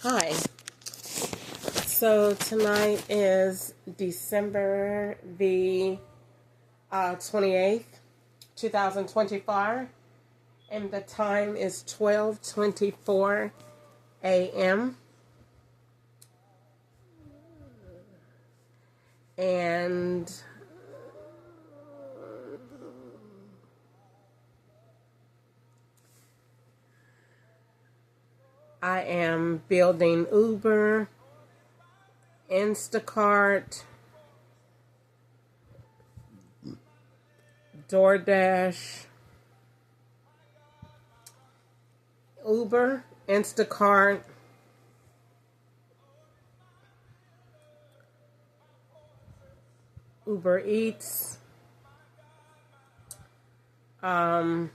Hi. So tonight is December the 28th, 2024, and the time is 12:24 a.m. And I am building Uber, Instacart, DoorDash, Uber, Instacart, Uber Eats, um,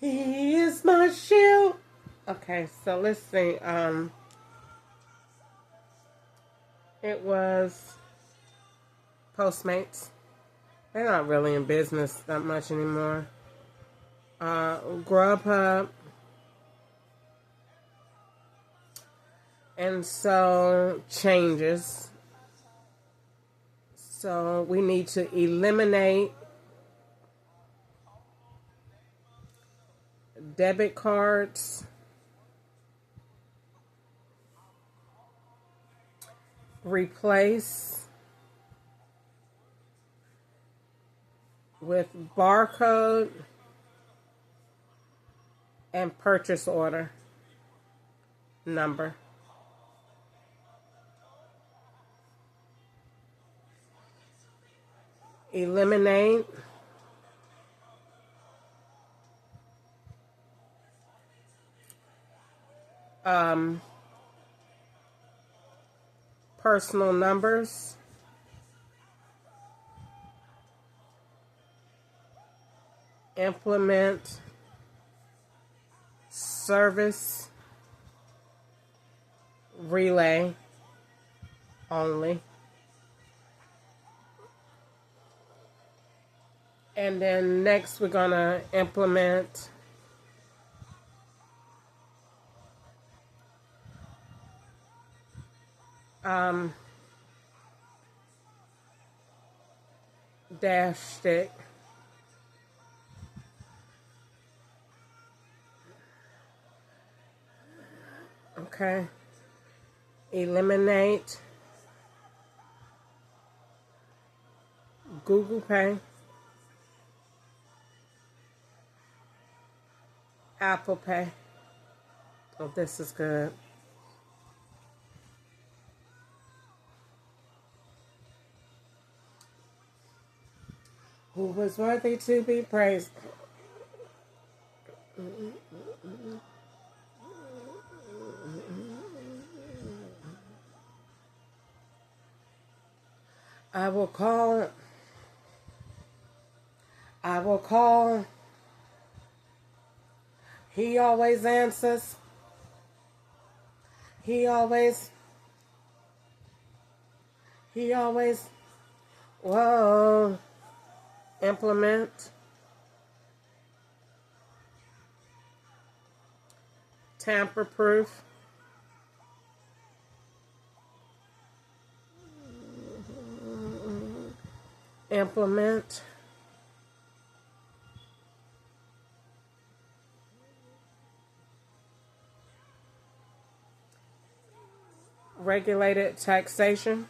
He is my shield. Okay, so let's see. It was Postmates. They're not really in business that much anymore. Grubhub. And so changes. So we need to eliminate debit cards, replace with barcode and purchase order number. Eliminate personal numbers, implement service relay only. And then next we're going to implement dash stick. Okay. Eliminate Google Pay, Apple Pay. Oh, this is good. Who was worthy to be praised? I will call. I will call. He always answers. He always. Whoa. Implement. Tamper proof. Implement. Regulated taxation.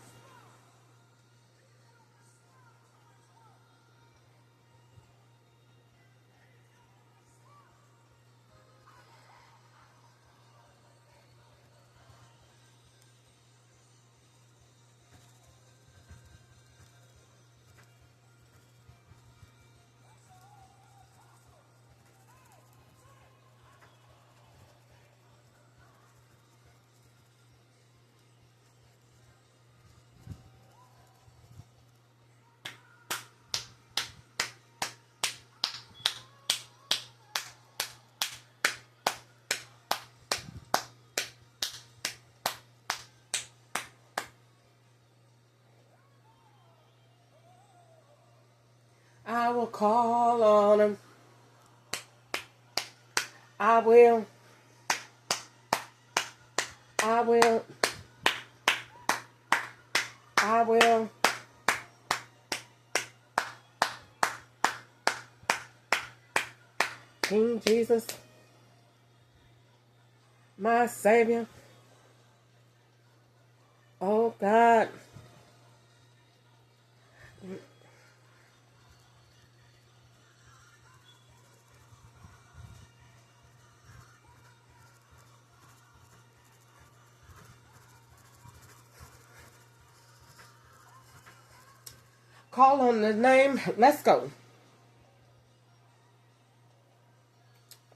I will call on him. I will. I will. I will. King Jesus, my Savior. Oh God. Call on the name. Let's go.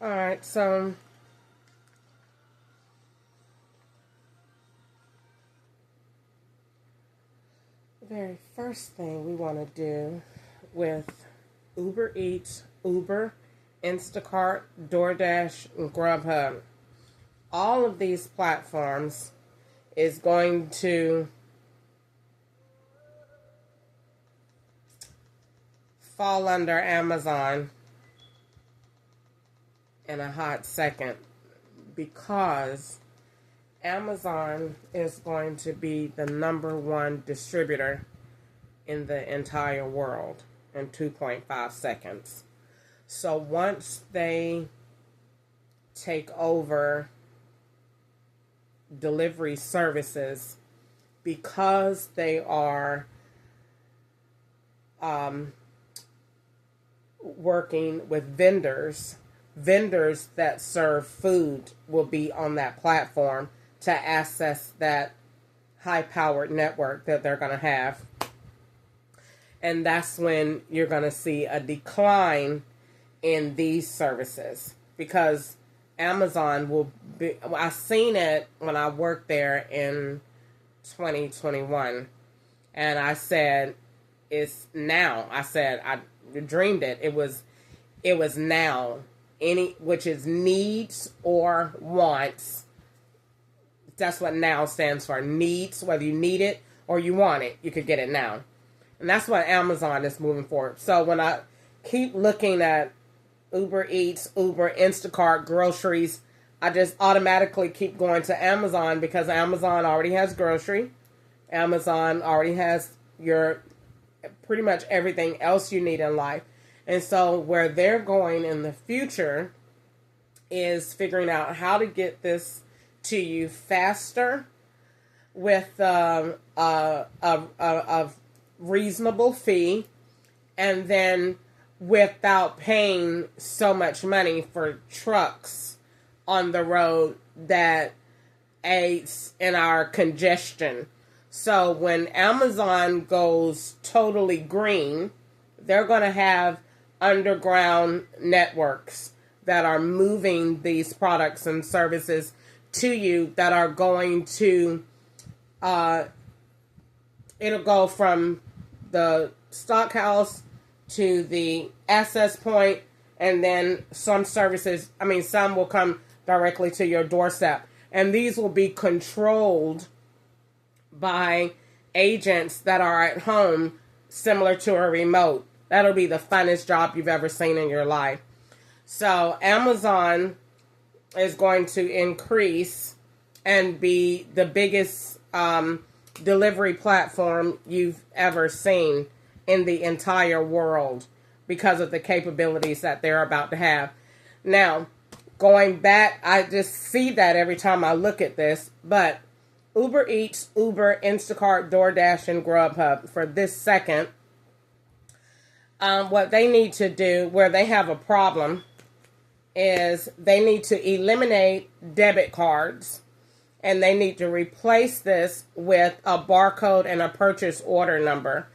All right, so the very first thing we want to do with Uber Eats, Uber, Instacart, DoorDash, and Grubhub, all of these platforms is going to fall under Amazon in a hot second, because Amazon is going to be the #1 distributor in the entire world in 2.5 seconds. So once they take over delivery services, because they are working with vendors that serve food will be on that platform to access that high-powered network that they're going to have. And that's when you're going to see a decline in these services, because Amazon will be, I seen it when I worked there in 2021, and I said, it's now. I said, I dreamed it. It was now. Which is needs or wants. That's what now stands for. Needs, whether you need it or you want it, you could get it now. And that's what Amazon is moving forward. So when I keep looking at Uber Eats, Uber, Instacart, groceries, I just automatically keep going to Amazon, because Amazon already has grocery. Amazon already has your pretty much everything else you need in life. And so where they're going in the future is figuring out how to get this to you faster with a reasonable fee, and then without paying so much money for trucks on the road that aids in our congestion. So when Amazon goes totally green, they're going to have underground networks that are moving these products and services to you, that are going to it'll go from the stock house to the access point, and then some will come directly to your doorstep, and these will be controlled by agents that are at home, similar to a remote. That'll be the funnest job you've ever seen in your life. So Amazon is going to increase and be the biggest delivery platform you've ever seen in the entire world, because of the capabilities that they're about to have. Now, going back, I just see that every time I look at this, but Uber Eats, Uber, Instacart, DoorDash, and Grubhub, for this second, what they need to do, where they have a problem, is they need to eliminate debit cards, and they need to replace this with a barcode and a purchase order number.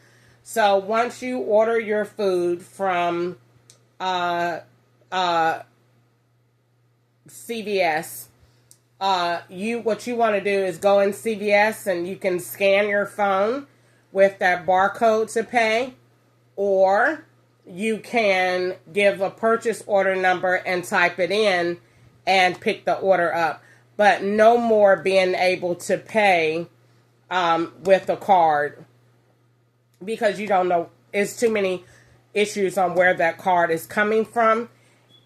So once you order your food from CVS, what you want to do is go in CVS, and you can scan your phone with that barcode to pay, or you can give a purchase order number and type it in and pick the order up. But no more being able to pay with a card, because you don't know, it's too many issues on where that card is coming from,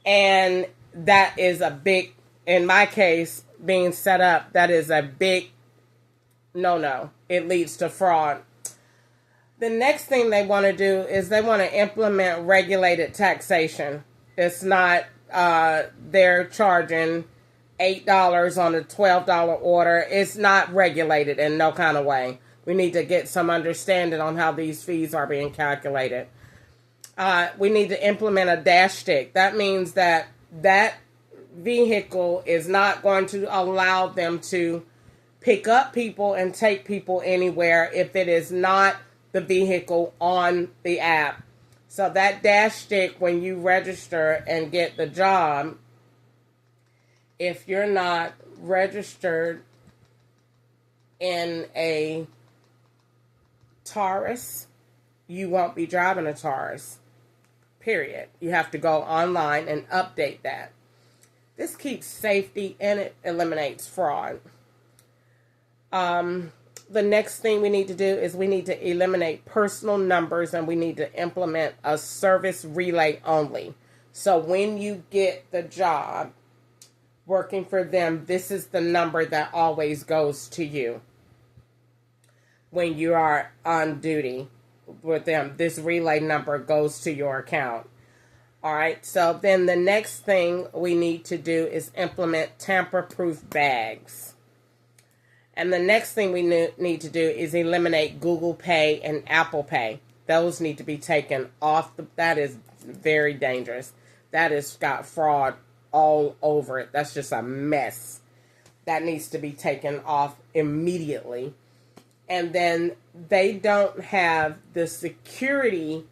and that is a big in my case, being set up, that is a big no. It leads to fraud. The next thing they want to do is they want to implement regulated taxation. It's not, they're charging $8 on a $12 order. It's not regulated in no kind of way. We need to get some understanding on how these fees are being calculated. We need to implement a dash stick. That means that vehicle is not going to allow them to pick up people and take people anywhere if it is not the vehicle on the app. So that dash stick, when you register and get the job, if you're not registered in a Taurus, you won't be driving a Taurus. Period. You have to go online and update that. This keeps safety and it eliminates fraud. The next thing we need to do is we need to eliminate personal numbers, and we need to implement a service relay only. So when you get the job working for them, this is the number that always goes to you. When you are on duty with them, this relay number goes to your account. All right, so then the next thing we need to do is implement tamper-proof bags. And the next thing we need to do is eliminate Google Pay and Apple Pay. Those need to be taken off. That is very dangerous. That has got fraud all over it. That's just a mess. That needs to be taken off immediately. And then they don't have the security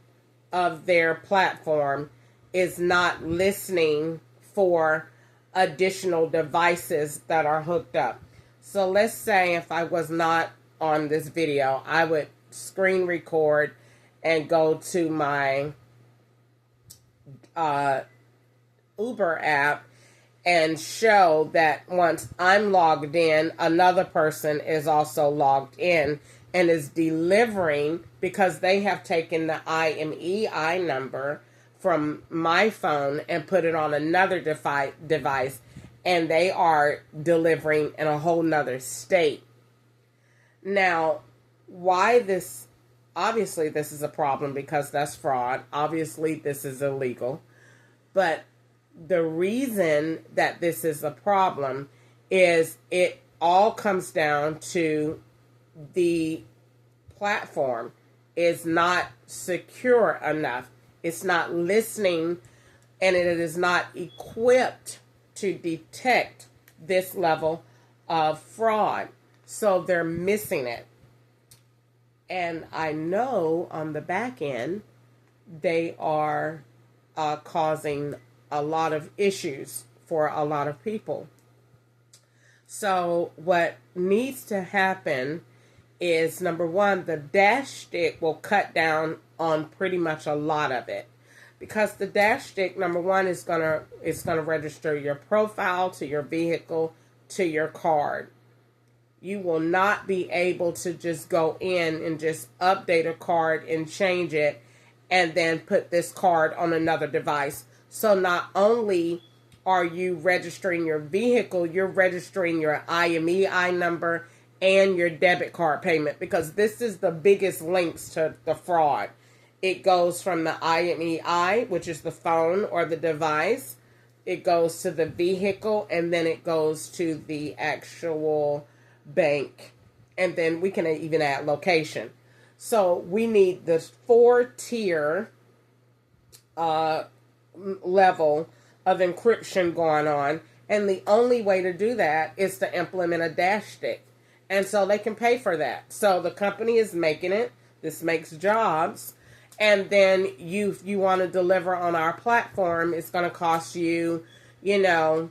of their platform is not listening for additional devices that are hooked up. So let's say if I was not on this video, I would screen record and go to my Uber app and show that once I'm logged in, another person is also logged in and is delivering, because they have taken the IMEI number from my phone and put it on another device, and they are delivering in a whole nother state. Now, why this? Obviously, this is a problem because that's fraud. Obviously, this is illegal. But the reason that this is a problem is it all comes down to the platform is not secure enough. It's not listening, and it is not equipped to detect this level of fraud. So they're missing it. And I know on the back end, they are causing a lot of issues for a lot of people. So what needs to happen is, number one, the dash stick will cut down on pretty much a lot of it. Because the dash stick, number one, is gonna register your profile to your vehicle to your card. You will not be able to just go in and just update a card and change it and then put this card on another device. So not only are you registering your vehicle, you're registering your IMEI number and your debit card payment, because this is the biggest links to the fraud. It goes from the IMEI, which is the phone or the device. It goes to the vehicle, and then it goes to the actual bank. And then we can even add location. So we need this 4-tier level of encryption going on. And the only way to do that is to implement a dash stick. And so they can pay for that. So the company is making it. This makes jobs. And then you want to deliver on our platform, it's going to cost you, maybe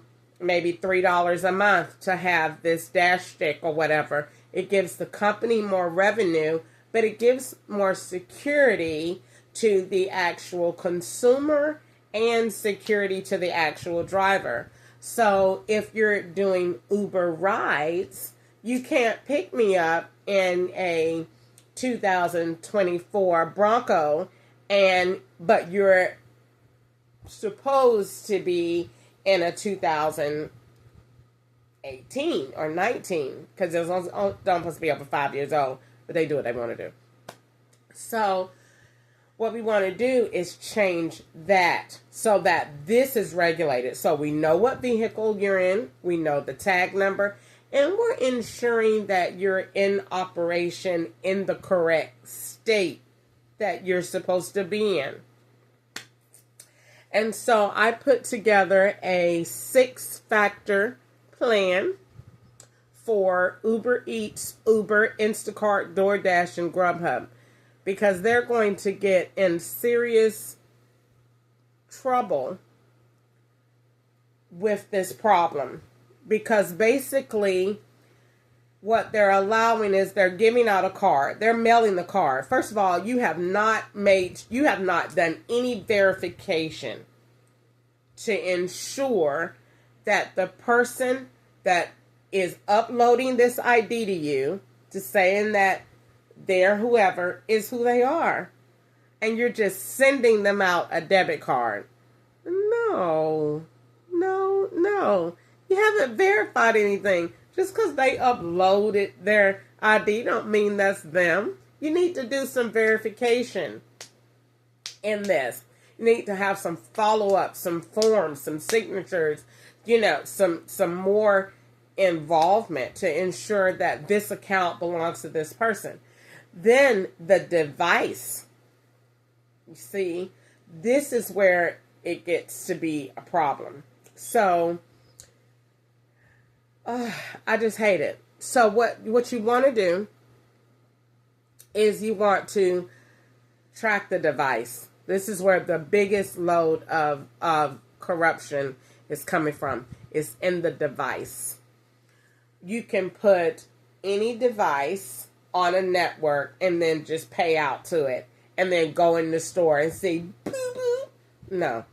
$3 a month to have this dash stick or whatever. It gives the company more revenue, but it gives more security to the actual consumer and security to the actual driver. So if you're doing Uber rides, you can't pick me up in a 2024 Bronco, but you're supposed to be in a 2020 18 or 19, because they're supposed to be over 5 years old, but they do what they want to do. So what we want to do is change that so that this is regulated. So we know what vehicle you're in, we know the tag number, and we're ensuring that you're in operation in the correct state that you're supposed to be in. And so I put together a 6-factor plan for Uber Eats, Uber, Instacart, DoorDash, and Grubhub, because they're going to get in serious trouble with this problem. Because basically what they're allowing is they're giving out a card. They're mailing the card. First of all, you have not done any verification to ensure that the person that is uploading this ID to you, to saying that they're whoever, is who they are. And you're just sending them out a debit card. No. You haven't verified anything. Just because they uploaded their ID don't mean that's them. You need to do some verification in this. You need to have some follow-up, some forms, some signatures, some more involvement to ensure that this account belongs to this person. Then the device. You see, this is where it gets to be a problem. So, I just hate it. So what you want to do is you want to track the device. This is where the biggest load of corruption is coming from. It's in the device. You can put any device on a network and then just pay out to it. And then go in the store and see, boo boo. No.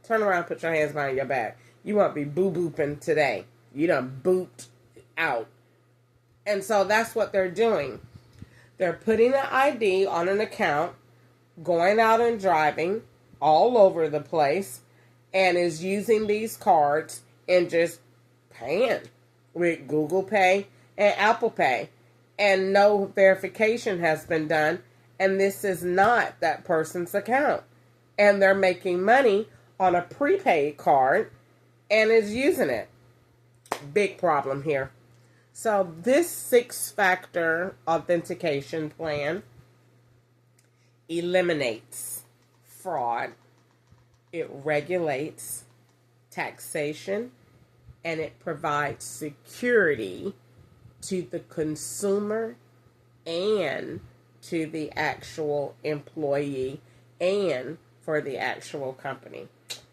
Turn around, put your hands behind your back. You won't be boo-booping today. You done booped out. And so that's what they're doing. They're putting an ID on an account, going out and driving all over the place, and is using these cards and just paying with Google Pay and Apple Pay. And no verification has been done. And this is not that person's account. And they're making money on a prepaid card and is using it. Big problem here. So this 6-factor authentication plan eliminates fraud. It regulates taxation, and it provides security to the consumer and to the actual employee and for the actual company.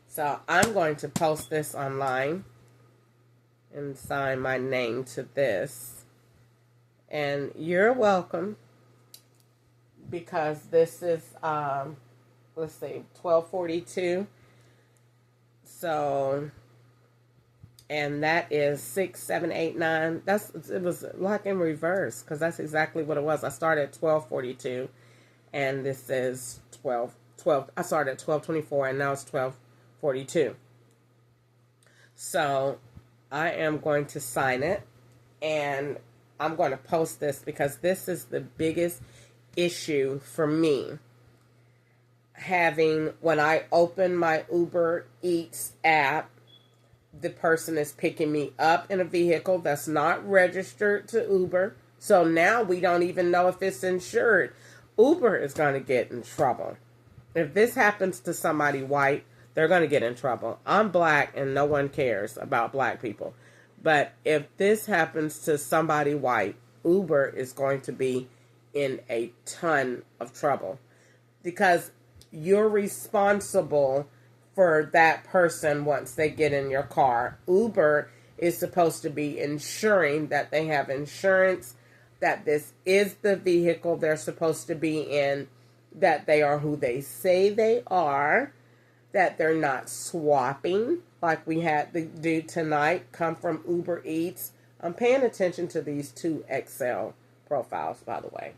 So I'm going to post this online and sign my name to this. And you're welcome, because this is, let's see, 1242. So, and that is 6, 7, 8, 9. It was like in reverse, because that's exactly what it was. I started at 1242, and this is 12. I started at 1224, and now it's 1242. So I am going to sign it, and I'm going to post this because this is the biggest issue for me. When I open my Uber Eats app, the person is picking me up in a vehicle that's not registered to Uber. So now we don't even know if it's insured. Uber is going to get in trouble. If this happens to somebody white, they're going to get in trouble. I'm black and no one cares about black people. But if this happens to somebody white, Uber is going to be in a ton of trouble, because you're responsible for that person once they get in your car. Uber is supposed to be ensuring that they have insurance, that this is the vehicle they're supposed to be in, that they are who they say they are, that they're not swapping like we had to do tonight, come from Uber Eats. I'm paying attention to these 2 Excel profiles, by the way.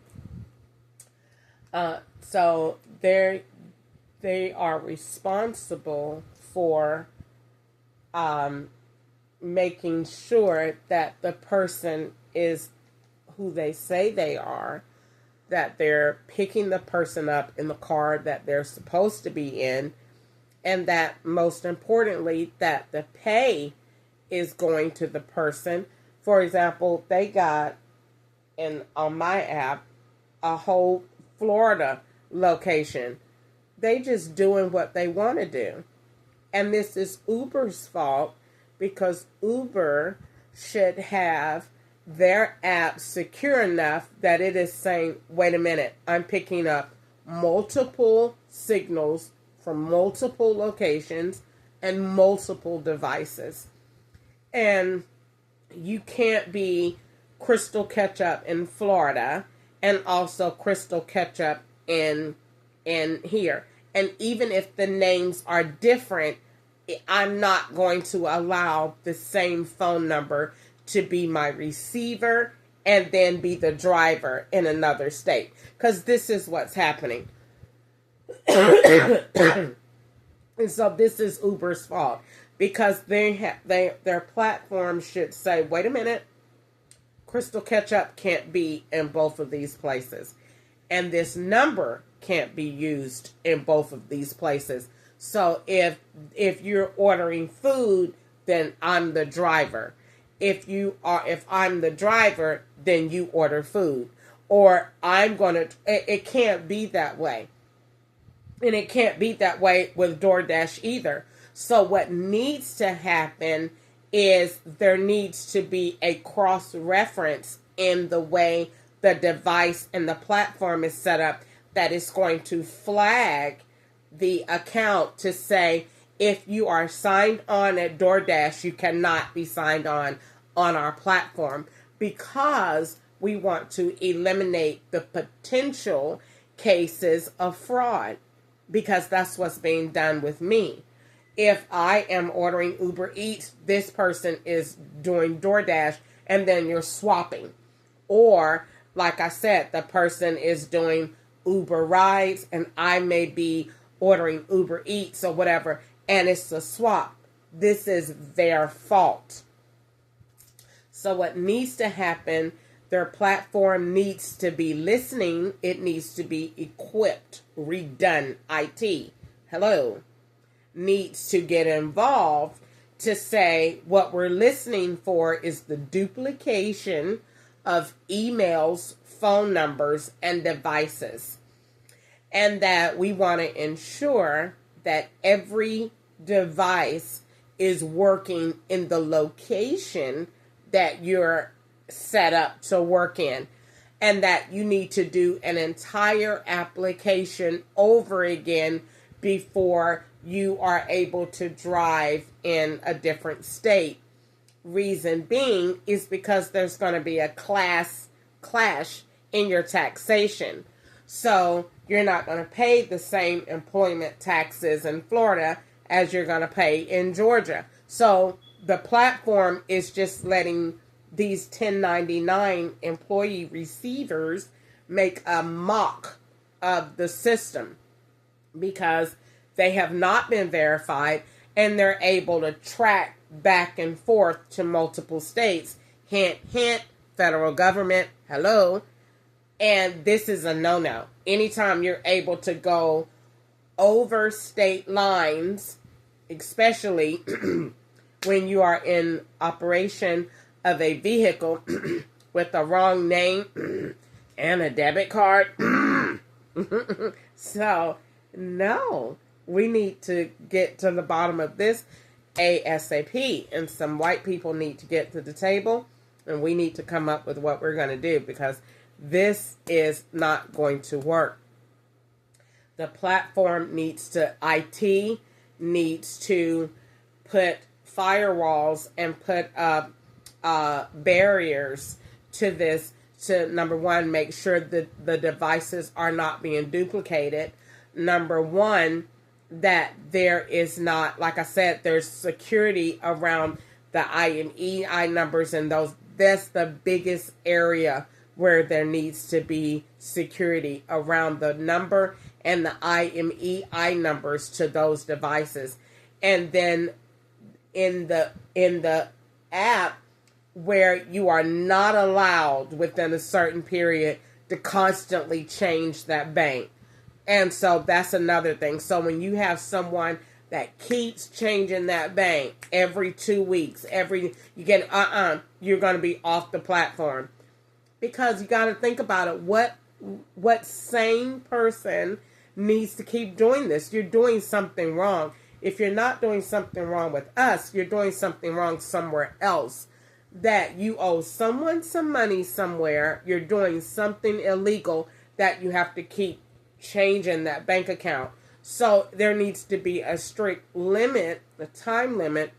So they are responsible for making sure that the person is who they say they are, that they're picking the person up in the car that they're supposed to be in, and that most importantly, that the pay is going to the person. For example, they got on my app a whole Florida location. They just doing what they want to do. And this is Uber's fault, because Uber should have their app secure enough that it is saying, wait a minute, I'm picking up multiple signals from multiple locations and multiple devices. And you can't be Crystal Ketchup in Florida and also Crystal Ketchup in here. And even if the names are different, I'm not going to allow the same phone number to be my receiver and then be the driver in another state. Because this is what's happening. And so this is Uber's fault. Because their platform should say, wait a minute, Crystal Ketchup can't be in both of these places. And this number can't be used in both of these places. So if you're ordering food, then I'm the driver. If I'm the driver, then you order food. Or it can't be that way. And it can't be that way with DoorDash either. So what needs to happen is there needs to be a cross-reference in the way the device and the platform is set up, that is going to flag the account to say, if you are signed on at DoorDash, you cannot be signed on our platform, because we want to eliminate the potential cases of fraud, because that's what's being done with me. If I am ordering Uber Eats, this person is doing DoorDash, and then you're swapping. Or, like I said, the person is doing Uber rides, and I may be ordering Uber Eats or whatever, and it's a swap. This is their fault. So what needs to happen, their platform needs to be listening. It needs to be equipped, redone, IT. Hello. Needs to get involved to say what we're listening for is the duplication of emails, phone numbers, and devices. And that we want to ensure that every device is working in the location that you're set up to work in. And that you need to do an entire application over again before you are able to drive in a different state. Reason being is because there's going to be a clash in your taxation. So you're not going to pay the same employment taxes in Florida as you're going to pay in Georgia. So the platform is just letting these 1099 employee receivers make a mock of the system, because they have not been verified, and they're able to track back and forth to multiple states. Hint, hint, federal government, hello. And this is a no-no. Anytime you're able to go over state lines, especially when you are in operation of a vehicle with the wrong name and a debit card. So, no. We need to get to the bottom of this ASAP, and some white people need to get to the table, and we need to come up with what we're going to do, because this is not going to work. The platform IT needs to put firewalls and put up barriers to this, to, number one, make sure that the devices are not being duplicated. Number one, that there is not, like I said, there's security around the IMEI numbers, and that's the biggest area where there needs to be security around the number and the IMEI numbers to those devices. And then in the app where you are not allowed within a certain period to constantly change that bank. And so that's another thing. So when you have someone that keeps changing that bank every 2 weeks, you're going to be off the platform. Because you got to think about it. What sane person needs to keep doing this? You're doing something wrong. If you're not doing something wrong with us, you're doing something wrong somewhere else. That you owe someone some money somewhere. You're doing something illegal that you have to keep changing that bank account. So there needs to be a strict limit, a time limit,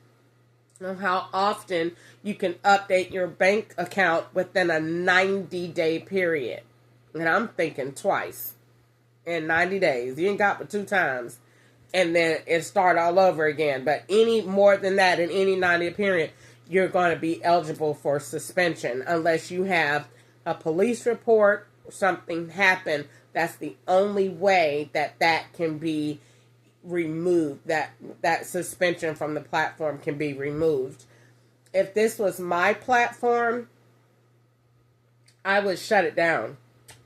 of how often you can update your bank account within a 90-day period. And I'm thinking twice in 90 days. You ain't got but 2 times. And then it start all over again. But any more than that in any 90-day period, you're going to be eligible for suspension unless you have a police report, something happened. That's the only way that can be removed, that suspension from the platform can be removed. If this was my platform, I would shut it down.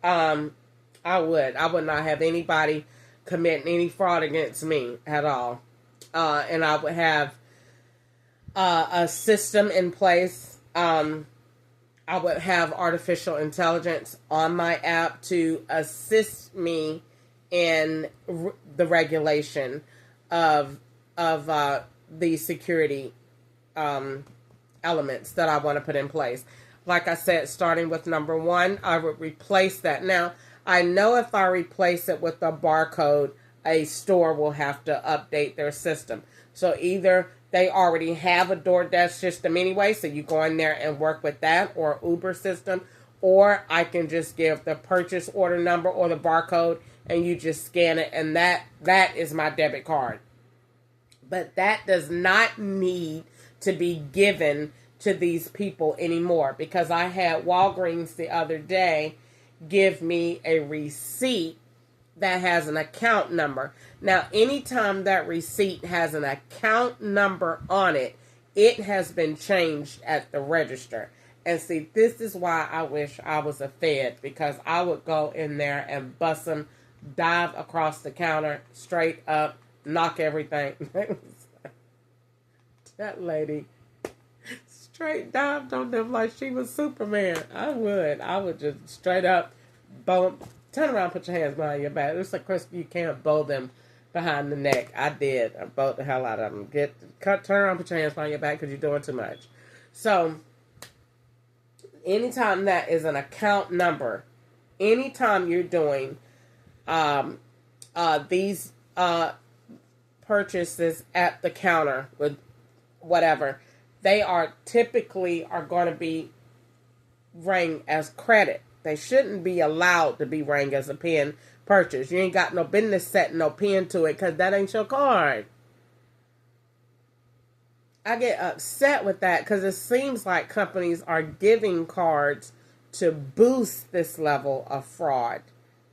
I would not have anybody committing any fraud against me at all. And I would have a system in place. I would have artificial intelligence on my app to assist me in the regulation of the security elements that I want to put in place. Like I said, starting with number 1, I would replace that. Now, I know if I replace it with a barcode, a store will have to update their system. So either they already have a DoorDash system anyway, so you go in there and work with that, or Uber system, or I can just give the purchase order number or the barcode and you just scan it, and that is my debit card. But that does not need to be given to these people anymore, because I had Walgreens the other day give me a receipt that has an account number. Now, anytime that receipt has an account number on it, it has been changed at the register. And see, this is why I wish I was a Fed, because I would go in there and bust them, dive across the counter, straight up, knock everything. That lady straight dived on them like she was Superman. I would just straight up bow. Turn around, put your hands behind your back. It's like, Chris, you can't bow them behind the neck. I did. I bowed the hell out of them. Turn around, put your hands behind your back because you're doing too much. So, anytime that is an account number, anytime you're doing these purchases at the counter with whatever, they are typically going to be rang as credit. They shouldn't be allowed to be rang as a PIN purchase. You ain't got no business setting no PIN to it because that ain't your card. I get upset with that because it seems like companies are giving cards to boost this level of fraud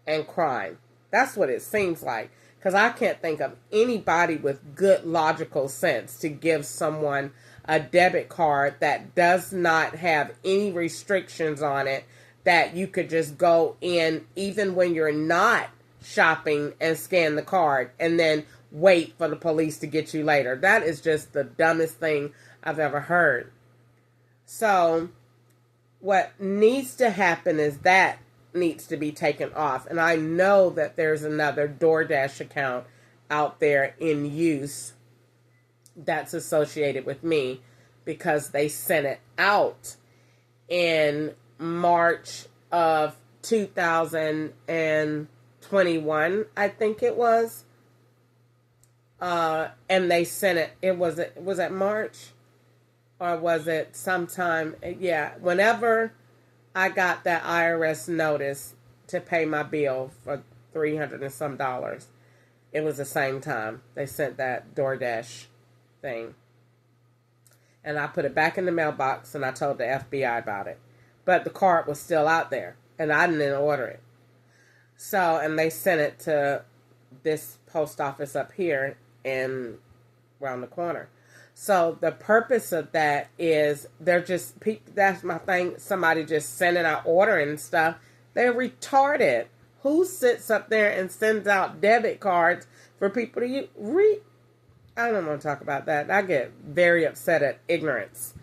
and crime. That's what it seems like. Because I can't think of anybody with good logical sense to give someone a debit card that does not have any restrictions on it, that you could just go in even when you're not shopping and scan the card and then wait for the police to get you later. That is just the dumbest thing I've ever heard. So what needs to happen is that needs to be taken off. And I know that there's another DoorDash account out there in use that's associated with me because they sent it out in March of 2021, I think it was. And they sent it, was it March? Or was it sometime? Yeah, whenever I got that IRS notice to pay my bill for $300 and some, it was the same time they sent that DoorDash thing. And I put it back in the mailbox and I told the FBI about it. But the card was still out there and I didn't order it. So, and they sent it to this post office up here and around the corner. So the purpose of that is they're just, that's my thing, somebody just sending out ordering and stuff. They're retarded. Who sits up there and sends out debit cards for people to use? I don't want to talk about that. I get very upset at ignorance.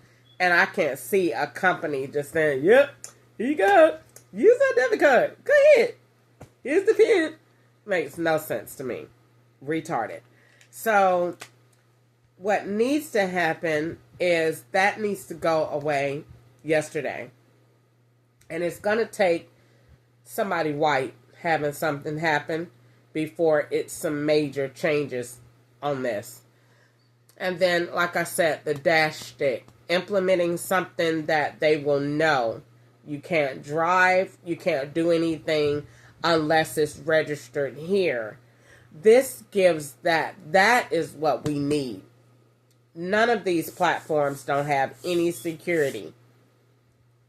And I can't see a company just saying, yep, here you go. Use that debit card. Go ahead. Here's the PIN. Makes no sense to me. Retarded. So what needs to happen is that needs to go away yesterday. And it's going to take somebody white having something happen before it's some major changes on this. And then, like I said, the dash stick. Implementing something that they will know. You can't drive, you can't do anything unless it's registered here. This gives that. That is what we need. None of these platforms don't have any security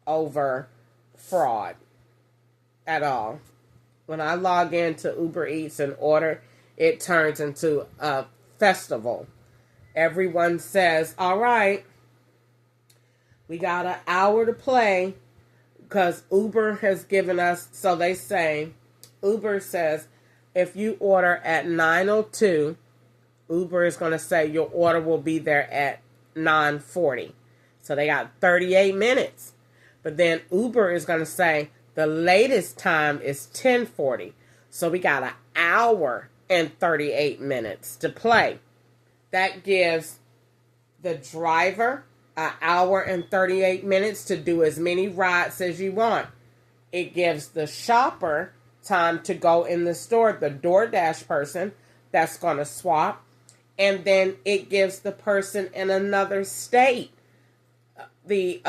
over fraud at all. When I log into Uber Eats and order, it turns into a festival. Everyone says, all right, we got an hour to play because Uber has given us, so they say, Uber says, if you order at 9:02, Uber is going to say your order will be there at 9:40. So they got 38 minutes. But then Uber is going to say the latest time is 10:40. So we got an hour and 38 minutes to play. That gives the driver an hour and 38 minutes to do as many rides as you want. It gives the shopper time to go in the store, the DoorDash person that's going to swap. And then it gives the person in another state the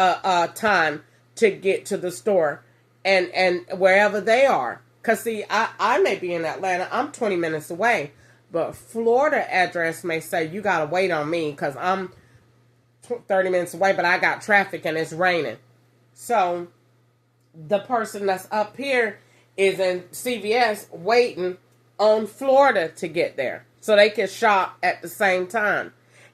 time to get to the store and wherever they are. Because, see, I may be in Atlanta. I'm 20 minutes away. But Florida address may say, you got to wait on me because I'm 30 minutes away, but I got traffic and it's raining. So the person that's up here is in CVS waiting on Florida to get there. So they can shop at the same time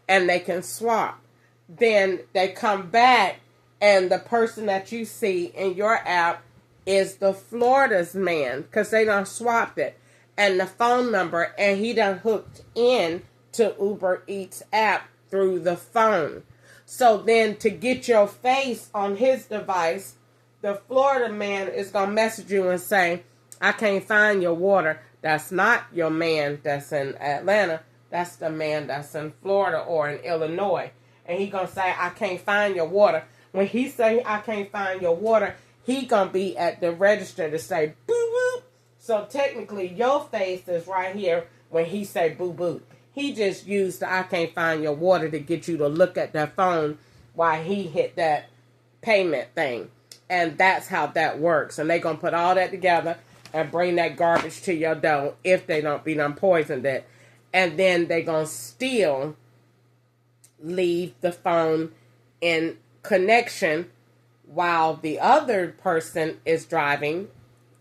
and they can swap. Then they come back and the person that you see in your app is the Florida's man because they done swapped it. And the phone number, and he done hooked in to Uber Eats app through the phone. So then to get your face on his device, the Florida man is going to message you and say, I can't find your water. That's not your man that's in Atlanta. That's the man that's in Florida or in Illinois. And he going to say, I can't find your water. When he say, I can't find your water, he going to be at the register to say, boo boo. So technically, your face is right here when he say boo boo. He just used the I can't find your water to get you to look at that phone while he hit that payment thing. And that's how that works. And they going to put all that together and bring that garbage to your door if they don't be done poisoned it. And then they going to still leave the phone in connection while the other person is driving.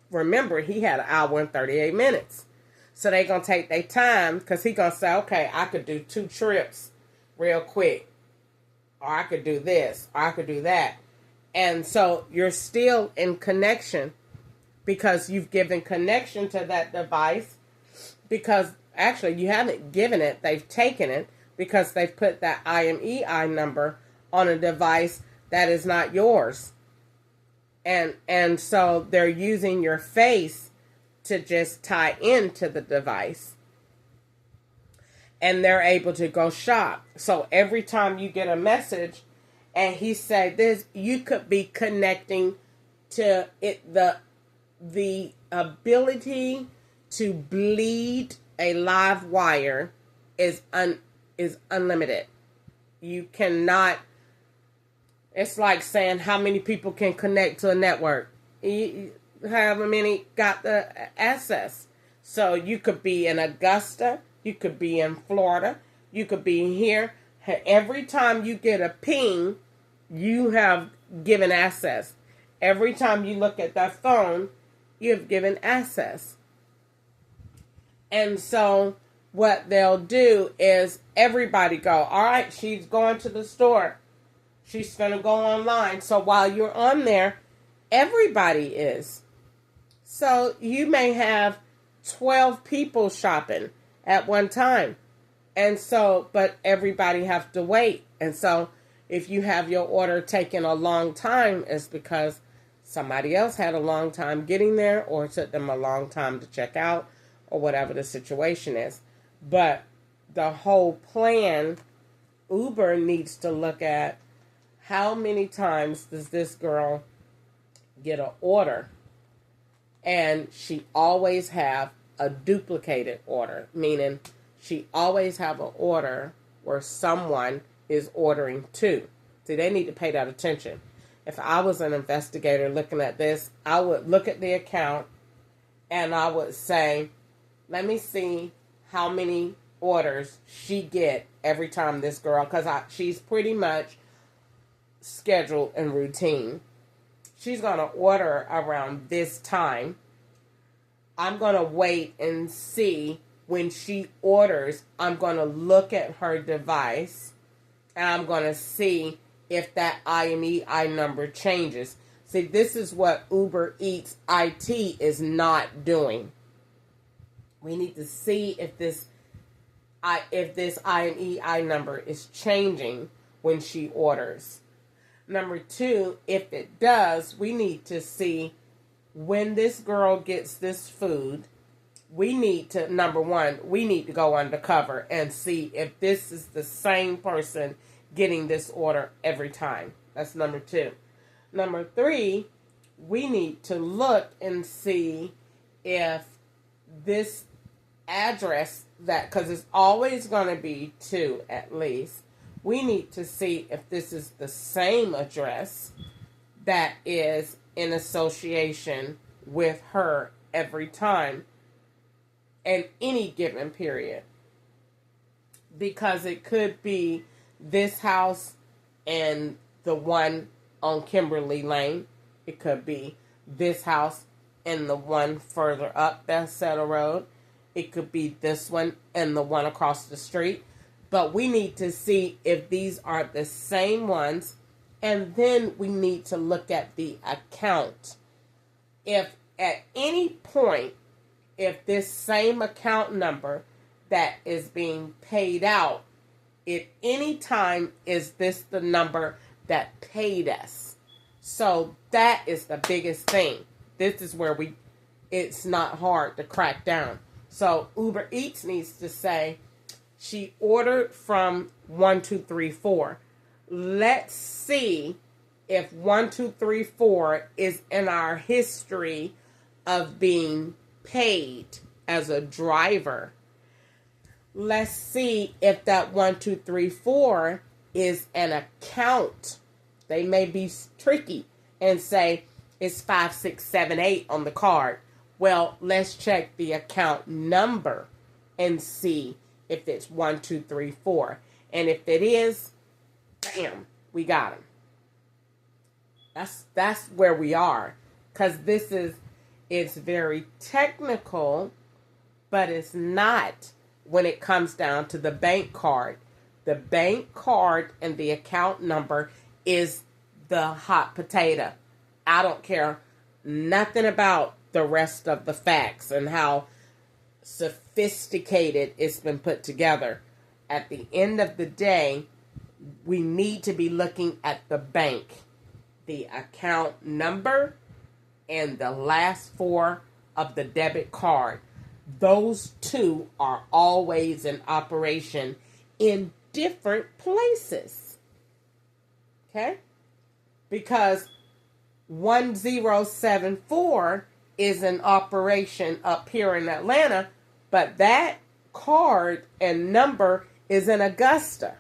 Remember, he had an hour and 38 minutes. So they going to take their time because he going to say, okay, I could do 2 trips real quick. Or I could do this. Or I could do that. And so you're still in connection because you've given connection to that device. Because actually you haven't given it. They've taken it because they've put that IMEI number on a device that is not yours. And so they're using your face to just tie into the device. And they're able to go shop. So every time you get a message and he said this, you could be connecting to it. The ability to bleed a live wire is unlimited. You cannot. It's like saying how many people can connect to a network. However many got the access. So you could be in Augusta. You could be in Florida. You could be here. Every time you get a ping, you have given access. Every time you look at that phone, you have given access. And so what they'll do is everybody go, all right, she's going to the store. She's going to go online. So while you're on there, everybody is. So you may have 12 people shopping at one time. And so, but everybody have to wait. And so if you have your order taking a long time, it's because somebody else had a long time getting there, or it took them a long time to check out, or whatever the situation is. But the whole plan, Uber needs to look at how many times does this girl get an order, and she always have a duplicated order, meaning she always have an order where someone is ordering two. See, they need to pay that attention. If I was an investigator looking at this, I would look at the account and I would say, let me see how many orders she get every time this girl, because she's pretty much scheduled and routine. She's going to order around this time. I'm going to wait and see when she orders. I'm going to look at her device and I'm going to see if that IMEI number changes. See, this is what Uber Eats IT is not doing. We need to see if this IMEI number is changing when she orders. Number two, if it does, we need to see when this girl gets this food. We need to, number one, we need to go undercover and see if this is the same person getting this order every time. That's number two. Number three, we need to look and see if this address, that, because it's always going to be two at least, we need to see if this is the same address that is in association with her every time in any given period. Because it could be this house and the one on Kimberly Lane. It could be this house and the one further up Bethesda Road. It could be this one and the one across the street. But we need to see if these are the same ones. And then we need to look at the account. If at any point, if this same account number that is being paid out, at any time, is this the number that paid us? So that is the biggest thing. This is where it's not hard to crack down. So Uber Eats needs to say, she ordered from 1234. Let's see if 1234 is in our history of being paid as a driver. Let's see if that 1234 is an account. They may be tricky and say it's 5678 on the card. Well, let's check the account number and see if it's 1234. And if it is, bam, we got him. That's where we are. Because it's very technical, but it's not when it comes down to the bank card. The bank card and the account number is the hot potato. I don't care nothing about the rest of the facts and how sophisticated it's been put together. At the end of the day, we need to be looking at the bank, the account number, and the last four of the debit card. Those two are always in operation in different places. Okay? Because 1074 is in operation up here in Atlanta, but that card and number is in Augusta.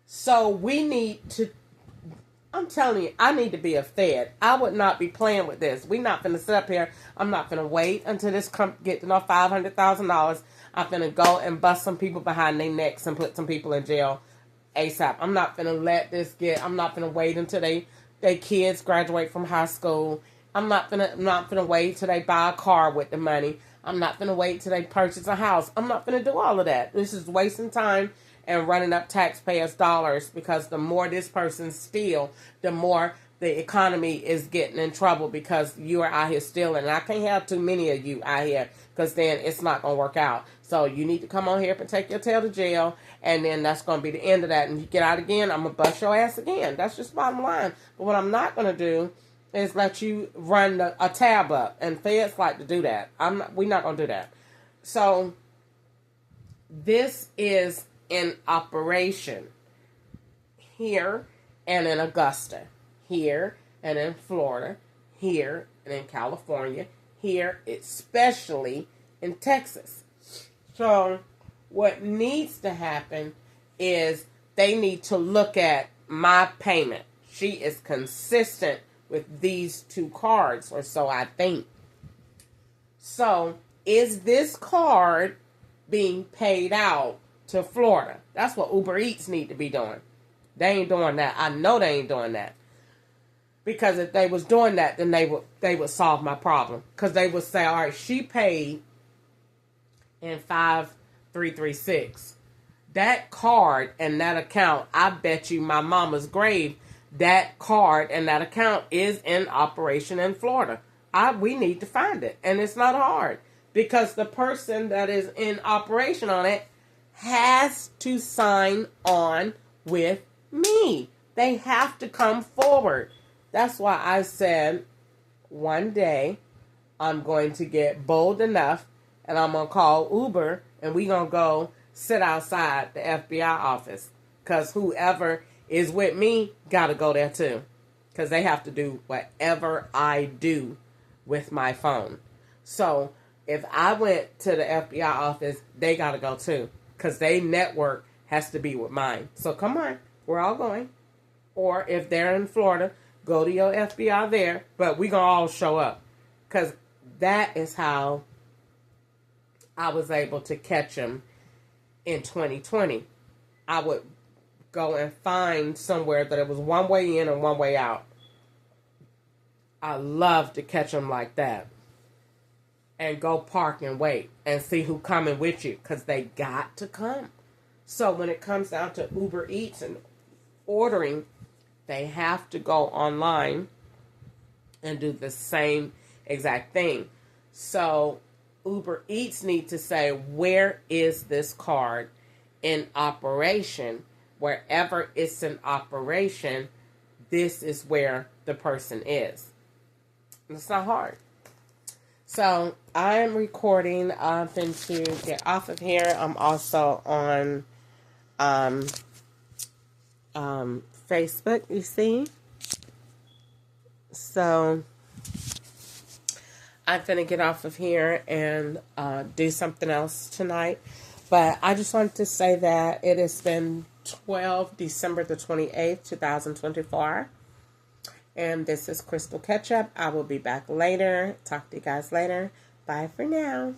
So we need to, I'm telling you, I need to be a Fed. I would not be playing with this. We're not going to sit up here. I'm not going to wait until this get to know $500,000. I'm going to go and bust some people behind their necks and put some people in jail ASAP. I'm not going to let this I'm not going to wait until they kids graduate from high school. I'm not going to wait till they buy a car with the money. I'm not going to wait till they purchase a house. I'm not going to do all of that. This is wasting time and running up taxpayers' dollars, because the more this person steals, the more the economy is getting in trouble, because you are out here stealing. And I can't have too many of you out here, because then it's not going to work out. So you need to come on here and take your tail to jail, and then that's going to be the end of that. And you get out again, I'm going to bust your ass again. That's just bottom line. But what I'm not going to do is let you run a tab up, and feds like to do that. We're not going to do that. So this is in operation here and in Augusta, here and in Florida, here and in California, here especially in Texas. So what needs to happen is they need to look at my payment. She is consistent with these two cards, or so I think. So is this card being paid out to Florida? That's what Uber Eats need to be doing. They ain't doing that. I know they ain't doing that. Because if they was doing that, then they would solve my problem. Because they would say, all right, she paid in 5336. That card and that account, I bet you my mama's grave, that card and that account is in operation in Florida. We need to find it. And it's not hard. Because the person that is in operation on it has to sign on with me. They have to come forward. That's why I said one day I'm going to get bold enough and I'm going to call Uber and we're going to go sit outside the FBI office. Because whoever is with me got to go there too. Because they have to do whatever I do with my phone. So if I went to the FBI office, they got to go too. Because their network has to be with mine. So come on, we're all going. Or if they're in Florida, go to your FBI there. But we're going to all show up. Because that is how I was able to catch them in 2020. I would go and find somewhere that it was one way in and one way out. I love to catch them like that. And go park and wait and see who coming with you, because they got to come. So when it comes down to Uber Eats and ordering, they have to go online and do the same exact thing. So Uber Eats need to say, where is this card in operation? Wherever it's in operation, this is where the person is. It's not hard. So I'm recording. I'm going to get off of here. I'm also on Facebook, you see. So I'm going to get off of here and do something else tonight. But I just wanted to say that it has been December the 28th, 2024. And this is Crystal Ketchup. I will be back later. Talk to you guys later. Bye for now.